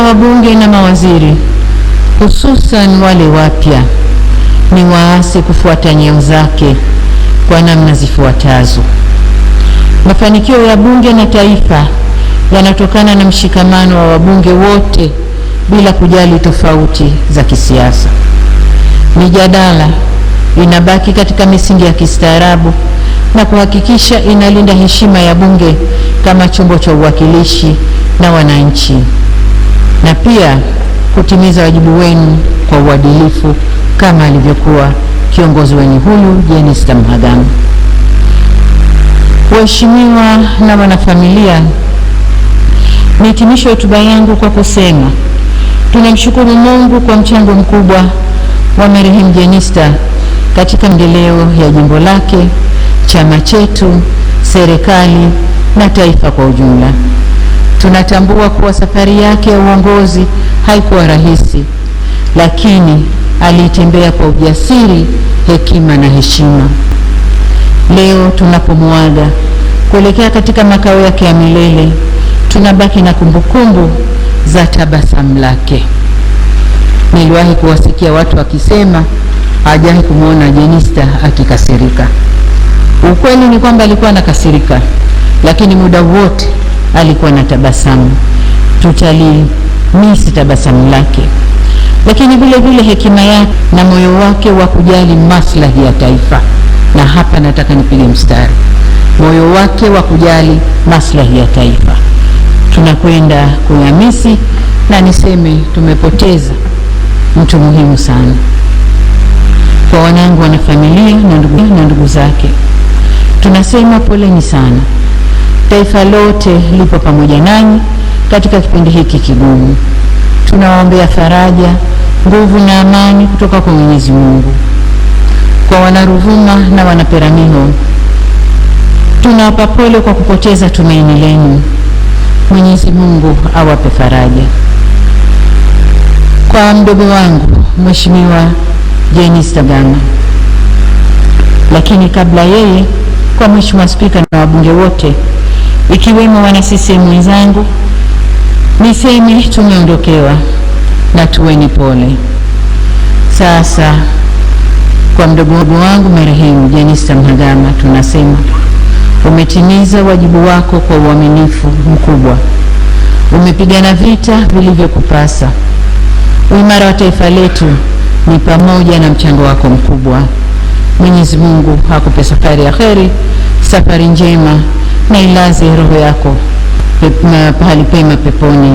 wabunge na mawaziri, hususan wale wapya, ni waasi kufuata nyayo zake kwa namna zifuatazo. Mafanikio ya bunge na taifa yanatokana na mshikamano wa wabunge wote bila kujali tofauti za kisiasa. Mijadala inabaki katika misingi ya kistaarabu na kuhakikisha inalinda heshima ya bunge kama chombo cha uwakilishi na wananchi, na pia kutimiza wajibu wenu kwa uadilifu kama alivyokuwa kiongozi wenu huyu Jenista Mhagama. Waheshimiwa na wanafamilia, nihitimishe hotuba yangu kwa kusema tunamshukuru Mungu kwa mchango mkubwa wa marehemu Jenista katika maendeleo ya jimbo lake, chama chetu, serikali na taifa kwa ujumla. Tunatambua kuwa safari yake ya uongozi haikuwa rahisi, lakini alitembea kwa ujasiri, hekima na heshima. Leo tunapomuaga kuelekea katika makao yake ya milele, tunabaki na kumbukumbu za tabasamu lake. Niliwahi kuwasikia watu wakisema hajawahi kumwona Jenista akikasirika. Ukweli ni kwamba alikuwa anakasirika, lakini muda wote alikuwa na tabasamu. Tutalimisi tabasamu lake, lakini vile vile hekima yake na moyo wake wa kujali maslahi ya taifa. Na hapa nataka nipige mstari, moyo wake wa kujali maslahi ya taifa. Tunakwenda kuyamisi, na niseme tumepoteza mtu muhimu sana. Kwa wanangu, wanafamilia na ndugu zake, tunasema poleni sana. Taifa lote lipo pamoja nanyi katika kipindi hiki kigumu. Tunawaombea faraja, nguvu na amani kutoka kwa Mwenyezi Mungu. Kwa Wanaruvuma na Wanaperamiho, tunawapa pole kwa kupoteza tumaini lenu. Mwenyezi Mungu awape faraja. Kwa mdogo wangu Mheshimiwa Jenista Mhagama, lakini kabla yeye, kwa Mheshimiwa Spika na wabunge wote ikiwemo wana CCM wenzangu, niseme tumeondokewa na tuweni pole. Sasa kwa mdogo wangu marehemu Jenista Mhagama, tunasema umetimiza wajibu wako kwa uaminifu mkubwa. Umepigana vita vilivyokupasa. Uimara wa taifa letu ni pamoja na mchango wako mkubwa. Mwenyezi Mungu akupe safari ya kheri, safari njema, na ilaze roho yako pahali pema peponi.